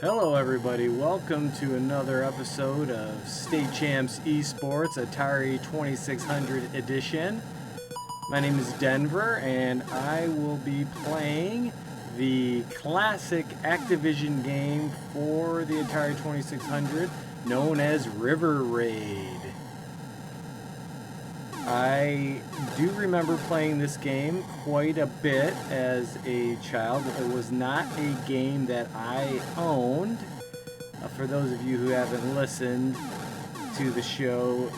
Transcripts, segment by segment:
Hello everybody, welcome to another episode of State Champs eSports Atari 2600 edition. My name is Denver and I will be playing the classic Activision game for the Atari 2600 known as River Raid. I do remember playing this game quite a bit as a child. It was not a game that I owned. For those of you who haven't listened to the show,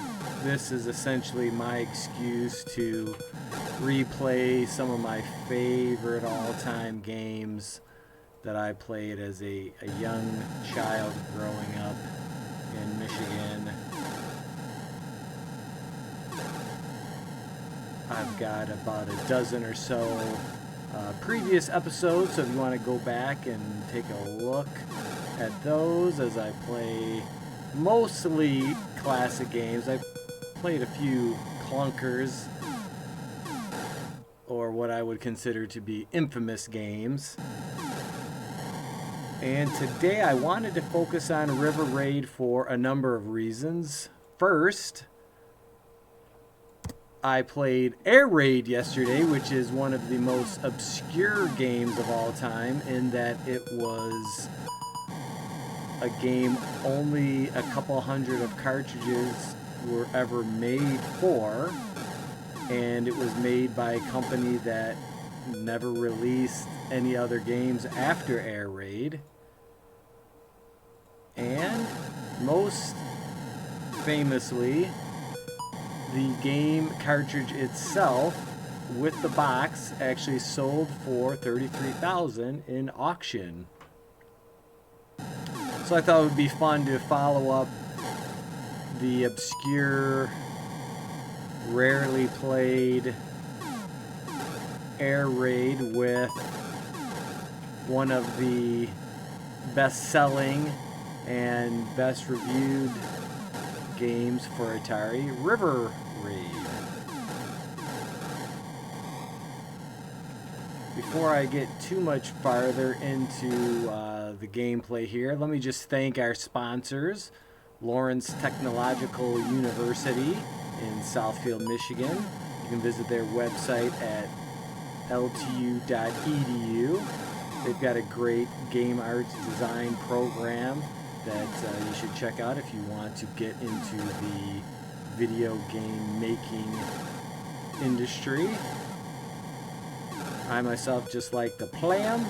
this is essentially my excuse to replay some of my favorite all-time games that I played as a young child growing up in Michigan. I've got about a dozen or so previous episodes, so if you want to go back and take a look at those, as I play mostly classic games. I've played a few clunkers, or what I would consider to be infamous games. And today I wanted to focus on River Raid for a number of reasons. First, I played Air Raid yesterday, which is one of the most obscure games of all time, in that it was a game only a couple hundred of cartridges were ever made for, and it was made by a company that never released any other games after Air Raid. And most famously, the game cartridge itself with the box actually sold for $33,000 in auction. So I thought it would be fun to follow up the obscure, rarely played Air Raid with one of the best-selling and best-reviewed games for Atari, River Raid. Before I get too much farther into the gameplay here, let me just thank our sponsors, Lawrence Technological University in Southfield, Michigan. You can visit their website at ltu.edu. They've got a great game arts design program that you should check out if you want to get into the video game making industry. I myself just like to play them,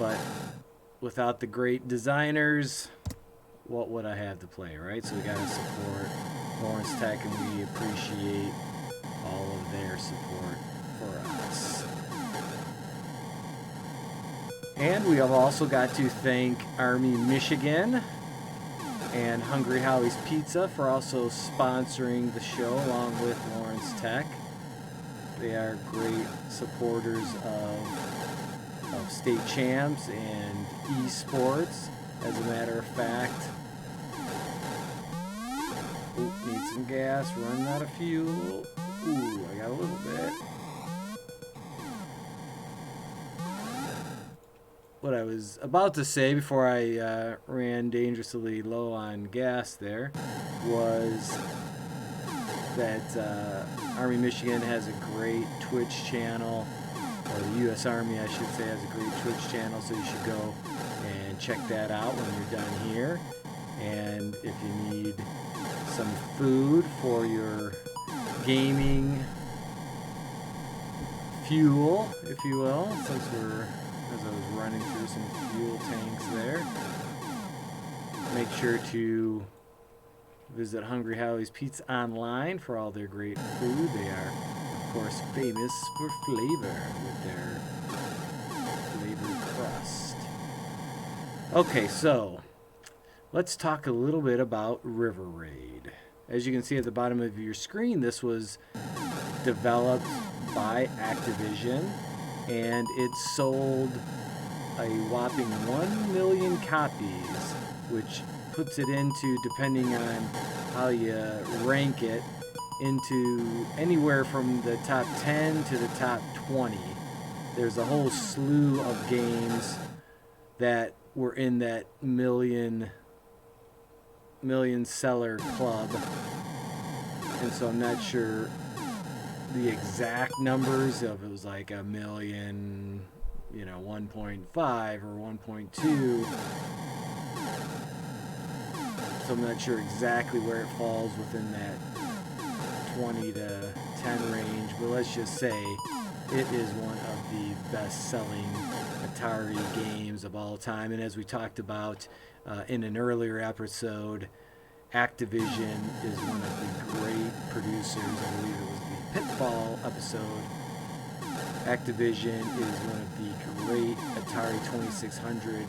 but without the great designers, what would I have to play, right? So we got to support Lawrence Tech, and we appreciate all of their support for us. And we have also got to thank Army Michigan and Hungry Howie's Pizza for also sponsoring the show along with Lawrence Tech. They are great supporters of State Champs and eSports. As a matter of fact, need some gas, running out of fuel. I got a little bit. What I was about to say before I ran dangerously low on gas there was that Army Michigan has a great Twitch channel, or the U.S. Army, I should say, has a great Twitch channel, so you should go and check that out when you're done here. And if you need some food for your gaming fuel, if you will, as I was running through some fuel tanks there, make sure to visit Hungry Howie's Pizza online for all their great food. They are, of course, famous for flavor with their flavored crust. Okay, so let's talk a little bit about River Raid. As you can see at the bottom of your screen, this was developed by Activision, and it sold a whopping 1 million copies, which puts it into, depending on how you rank it, into anywhere from the top 10 to the top 20. There's a whole slew of games that were in that million seller club, and so I'm not sure the exact numbers of it was like a million, 1.5 or 1.2. So I'm not sure exactly where it falls within that 20 to 10 range, but let's just say it is one of the best-selling Atari games of all time. And as we talked about in an earlier episode, Activision is one of the great producers. I believe it was the Pitfall episode. Activision is one of the great Atari 2600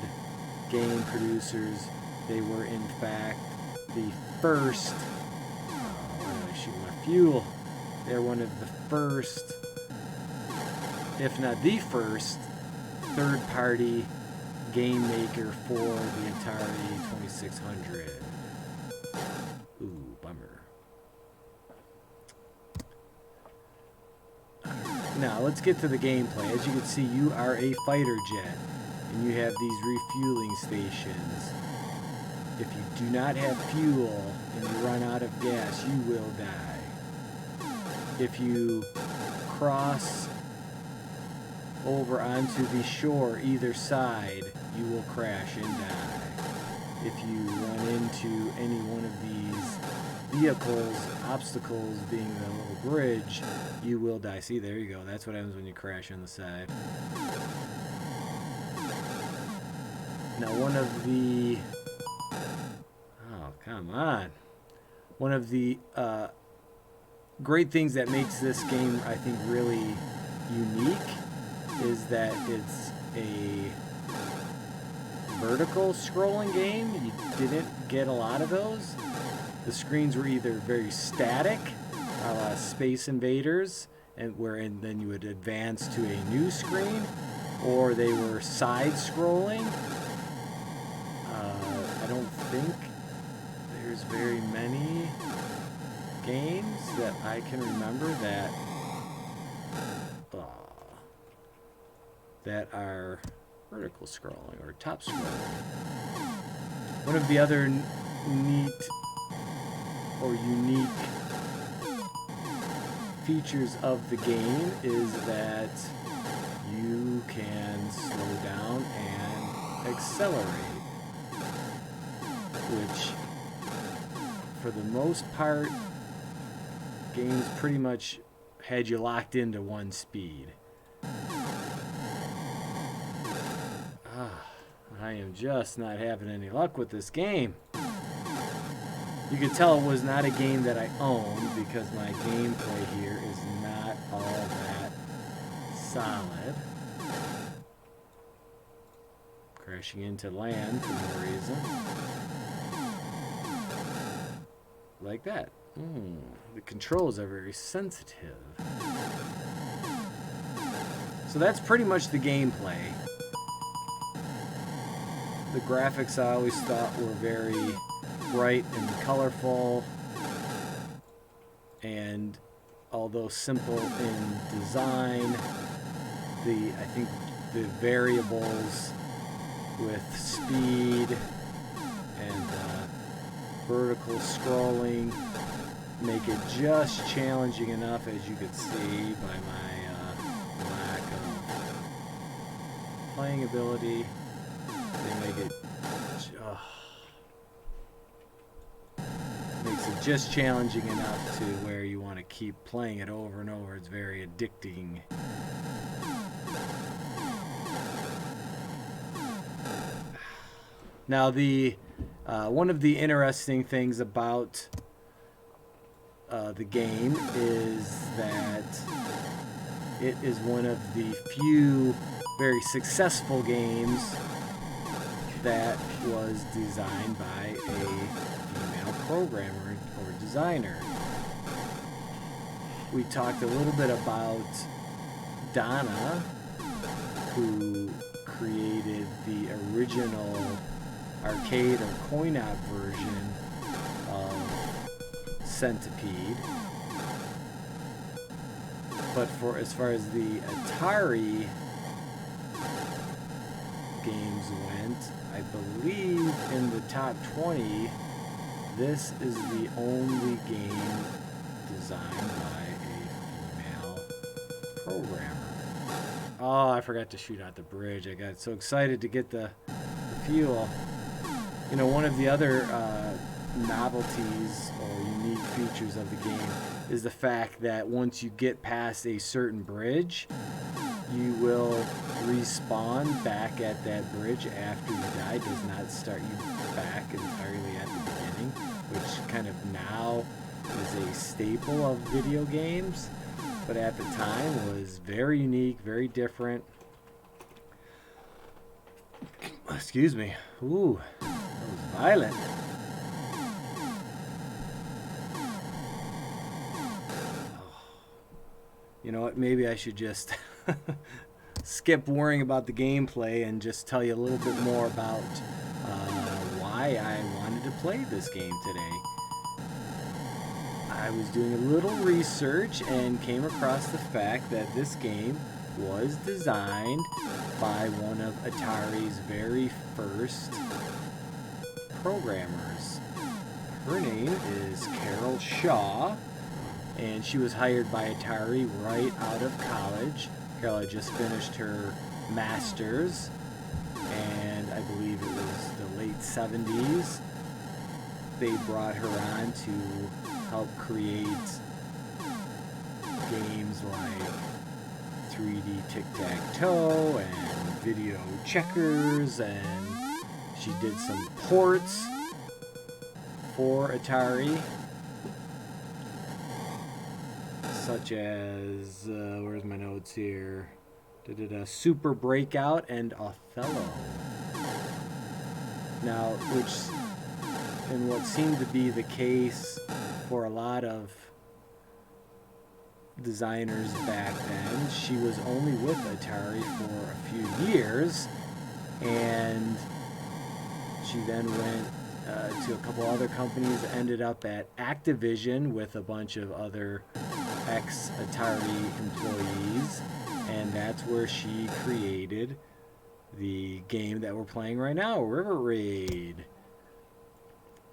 game producers. They were, in fact, the first... why did I shoot my fuel? They're one of the first, if not the first, third-party game maker for the Atari 2600. Ooh, bummer. Now, let's get to the gameplay. As you can see, you are a fighter jet, and you have these refueling stations. If you do not have fuel and you run out of gas, you will die. If you cross over onto the shore either side, you will crash and die. If you run into any one of these vehicles, obstacles being the little bridge, you will die. See, there you go. That's what happens when you crash on the side. Now, one of the... oh, come on. One of the great things that makes this game, I think, really unique is that it's a vertical scrolling game. You didn't get a lot of those. The screens were either very static, a la Space Invaders, and then you would advance to a new screen, or they were side-scrolling. I don't think there's very many games that I can remember that are vertical scrolling or top scrolling. One of the other neat or unique features of the game is that you can slow down and accelerate, which for the most part games pretty much had you locked into one speed. I am just not having any luck with this game. You could tell it was not a game that I owned because my gameplay here is not all that solid. Crashing into land for no reason. Like that. The controls are very sensitive. So that's pretty much the gameplay. The graphics I always thought were very bright and colorful, and although simple in design, I think the variables with speed and vertical scrolling make it just challenging enough, as you could see by my lack of playing ability. They make it makes it just challenging enough to where you want to keep playing it over and over. It's very addicting. Now, the one of the interesting things about the game is that it is one of the few very successful games that was designed by a female programmer or designer. We talked a little bit about Donna, who created the original arcade or coin-op version of Centipede. But as far as the Atari games went, I believe in the top 20, this is the only game designed by a female programmer. Oh, I forgot to shoot out the bridge. I got so excited to get the fuel. You know, one of the other novelties or unique features of the game is the fact that once you get past a certain bridge, you will respawn back at that bridge after you die. It does not start you back entirely at the beginning, which kind of now is a staple of video games, but at the time was very unique, very different. Excuse me. Ooh, that was violent. You know what? Maybe I should just skip worrying about the gameplay and just tell you a little bit more about why I wanted to play this game today. I was doing a little research and came across the fact that this game was designed by one of Atari's very first programmers. Her name is Carol Shaw, and she was hired by Atari right out of college. Carol had just finished her master's, and I believe it was the late 70s. They brought her on to help create games like 3D tic-tac-toe and video checkers, and she did some ports for Atari, such as, where's my notes here? Super Breakout and Othello. Now, and what seemed to be the case for a lot of designers back then, she was only with Atari for a few years, and she then went to a couple other companies, ended up at Activision with a bunch of other ex-Atari employees, and that's where she created the game that we're playing right now, River Raid.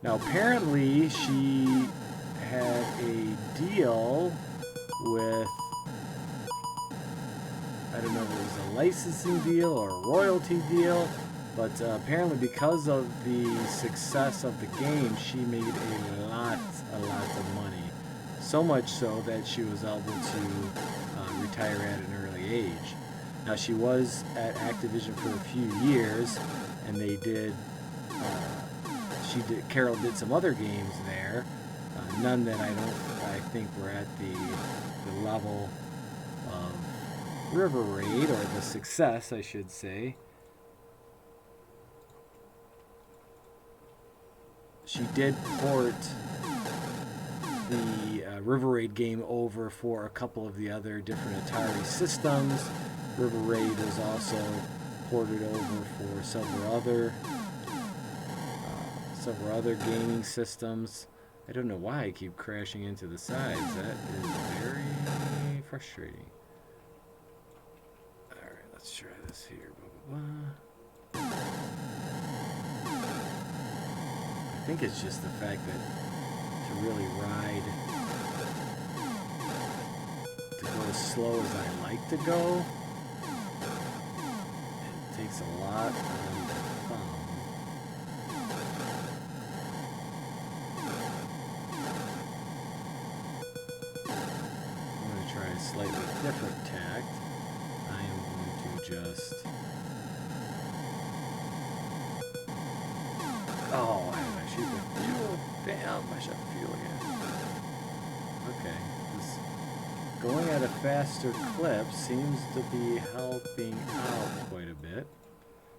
Now, apparently, she had a deal with, I don't know if it was a licensing deal or a royalty deal, but apparently because of the success of the game, she made a lot of money. So much so that she was able to retire at an early age. Now, she was at Activision for a few years, and they did, Carol did some other games there, none that I think were at the level of River Raid, or the success, I should say. She did port the River Raid game over for a couple of the other different Atari systems. River Raid was also ported over for several other gaming systems. I don't know why I keep crashing into the sides. That is very frustrating. Alright, let's try this here. Blah, blah, blah. I think it's just the fact that to really ride, to go as slow as I like to go, it takes a lot of thumb. I'm going to try a slightly different tact. I am going to just... Oh, I shoot the fuel. Damn, I shot the fuel again. Okay, this going at a faster clip seems to be helping out quite a bit.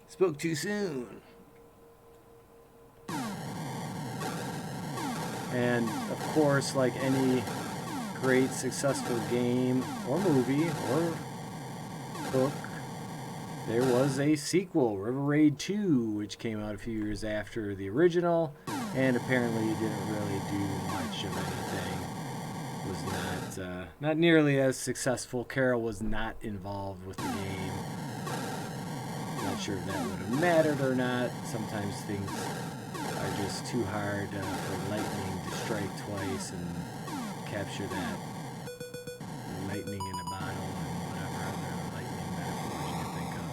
Spoke too soon. And of course, like any great successful game or movie or book, there was a sequel, River Raid 2, which came out a few years after the original, and apparently didn't really do much of anything. Was not nearly as successful. Carol was not involved with the game. That not sure if that would have mattered or not. Sometimes things are just too hard for lightning to strike twice and capture that lightning in a bottle and whatever other lightning metaphors you can think of.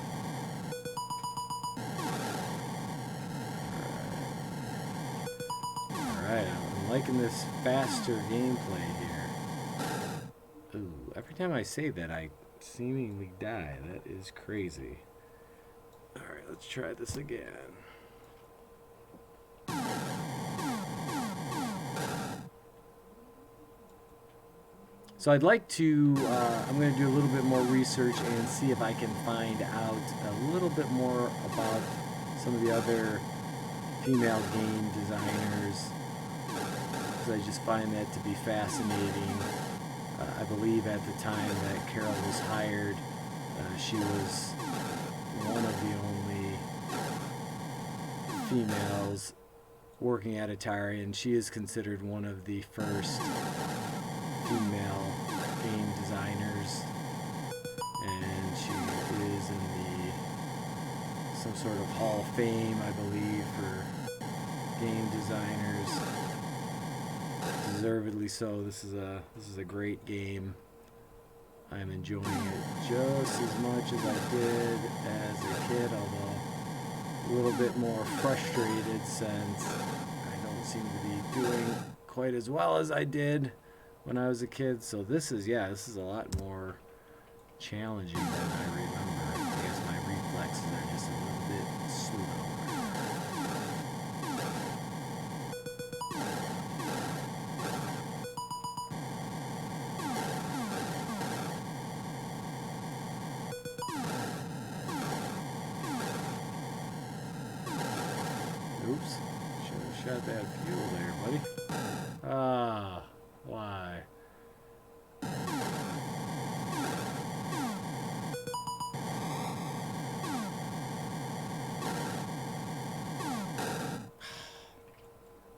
Alright, I'm liking this faster gameplay here. Ooh, every time I say that, I seemingly die. That is crazy. Alright, let's try this again. So I'd like to, I'm going to do a little bit more research and see if I can find out a little bit more about some of the other female game designers, because I just find that to be fascinating. I believe at the time that Carol was hired, she was one of the only females working at Atari, and she is considered one of the first female game designers, and she is in some sort of Hall of Fame, I believe, for game designers. Deservedly so. This is a great game. I'm enjoying it just as much as I did as a kid, although a little bit more frustrated since I don't seem to be doing quite as well as I did when I was a kid. So this is a lot more challenging than I remember. I guess my reflexes are just a little bit slower. Oops, should have shot that fuel there, buddy. Ah, why?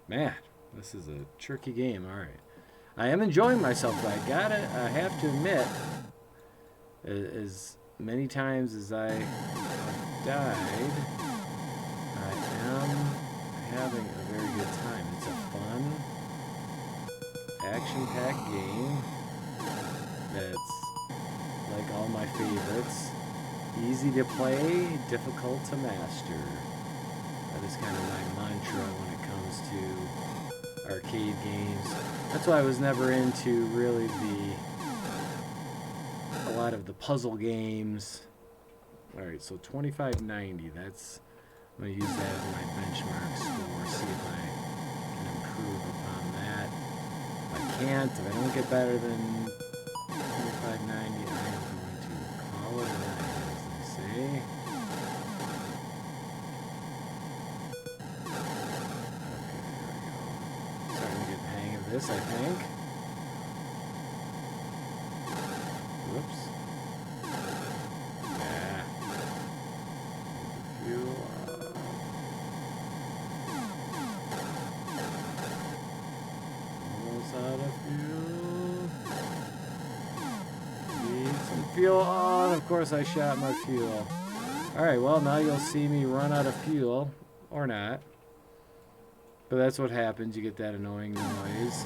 Man, this is a tricky game. All right, I am enjoying myself, but I have to admit, as many times as I have died, I am having a very good time. It's a fun, action-packed game that's like all my favorites. Easy to play, difficult to master. That is kind of my mantra when it comes to arcade games. That's why I was never into really a lot of the puzzle games. Alright, so 2590, that's, I'm going to use that as my benchmark score, see if I can improve upon that. If I can't, if I don't get better than 2590, I am going to call it a night, as they say. This, I think. Whoops. Yeah. Fuel up. Almost out of fuel. Need some fuel on. Of course, I shot my fuel. Alright, well, now you'll see me run out of fuel. Or not. But that's what happens, you get that annoying noise.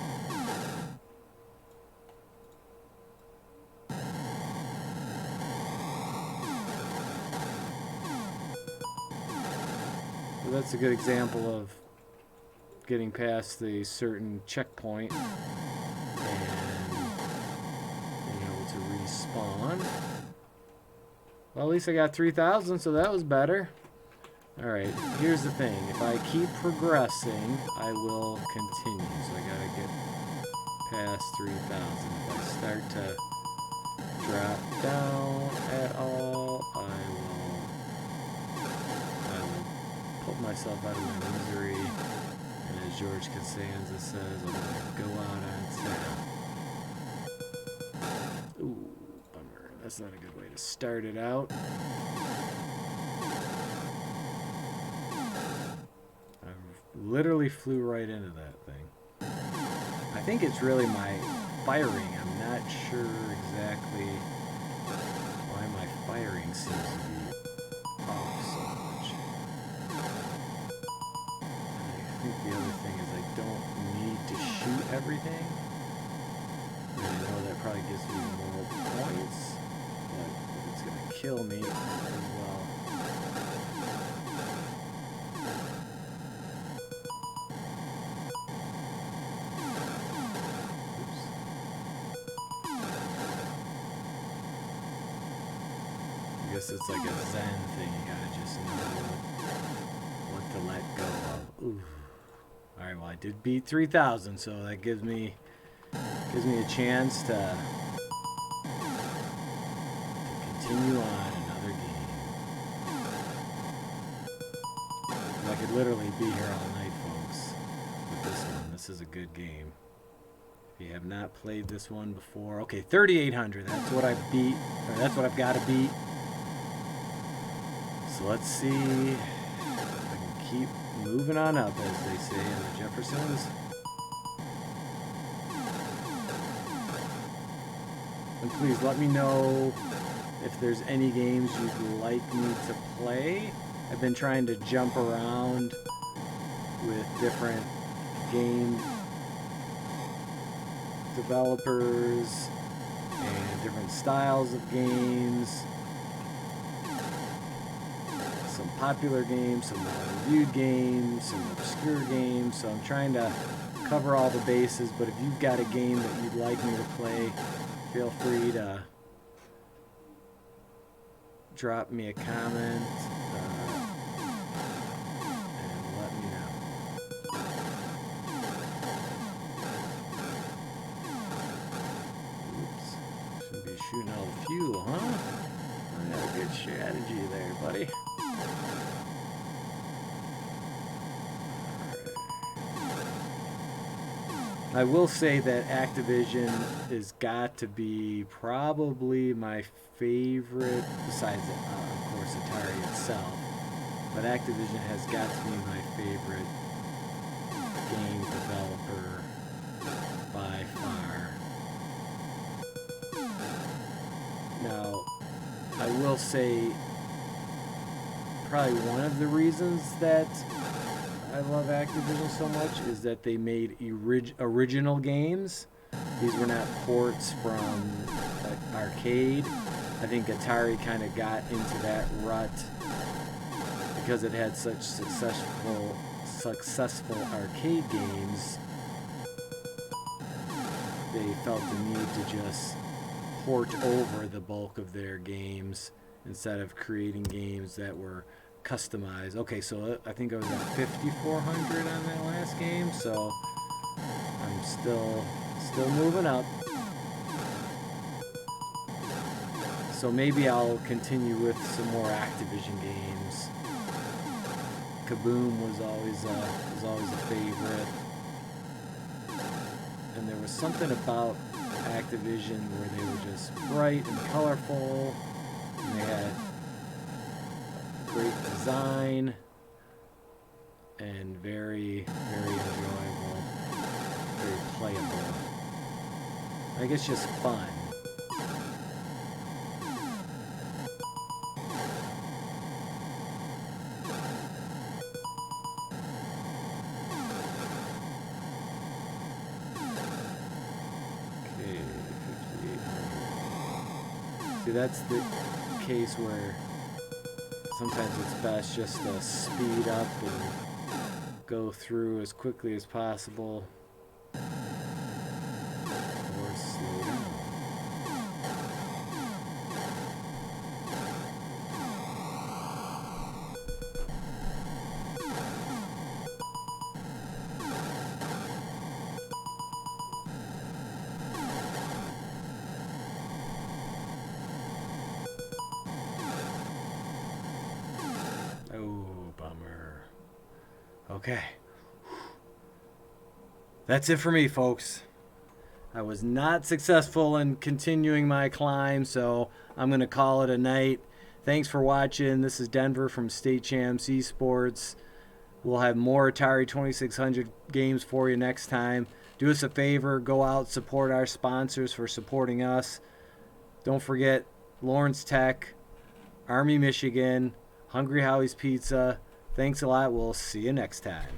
So that's a good example of getting past the certain checkpoint and being able to respawn. Well, at least I got 3,000, so that was better. Alright, here's the thing. If I keep progressing, I will continue. So I gotta get past 3,000. If I start to drop down at all, I will put myself out of my misery. And as George Costanza says, I'm gonna go out on top. Ooh, bummer. That's not a good way to start it out. Literally flew right into that thing. I think it's really my firing. I'm not sure exactly why my firing seems to be off so much. And I think the other thing is I don't need to shoot everything. And I know that probably gives me more points, but it's going to kill me as well. I guess it's like a Zen thing. You gotta just know what to let go of. Ooh. All right. Well, I did beat 3,000, so that gives me a chance to continue on another game. I could literally be here all night, folks. With this one, this is a good game. If you have not played this one before, okay, 3,800. That's what I've beat, or that's what I've got to beat. So let's see if I can keep moving on up, as they say in the Jeffersons. And please let me know if there's any games you'd like me to play. I've been trying to jump around with different game developers and different styles of games. Some popular games, some reviewed games, some obscure games. So I'm trying to cover all the bases, but if you've got a game that you'd like me to play, feel free to drop me a comment and let me know. Oops. Shouldn't be shooting all the fuel, huh? I got a good strategy there, buddy. I will say that Activision has got to be probably my favorite, besides, of course, Atari itself. But Activision has got to be my favorite game developer by far. Now, I will say probably one of the reasons that I love Activision so much is that they made original games. These were not ports from arcade. I think Atari kind of got into that rut because it had such successful arcade games. They felt the need to just port over the bulk of their games instead of creating games that were customized. Okay, so I think I was at 5,400 on that last game, so I'm still moving up. So maybe I'll continue with some more Activision games. Kaboom was always a favorite, and there was something about Activision where they were just bright and colorful, and they had great design and very, very enjoyable, very playable. I guess just fun. Okay, 5800. See, that's the case where sometimes it's best just to speed up and go through as quickly as possible, or slow down. Oh, bummer. Okay. That's it for me, folks. I was not successful in continuing my climb, so I'm going to call it a night. Thanks for watching. This is Denver from CHAMPS eSports. We'll have more Atari 2600 games for you next time. Do us a favor. Go out, support our sponsors for supporting us. Don't forget Lawrence Tech, Army, Michigan, Hungry Howie's Pizza. Thanks a lot. We'll see you next time.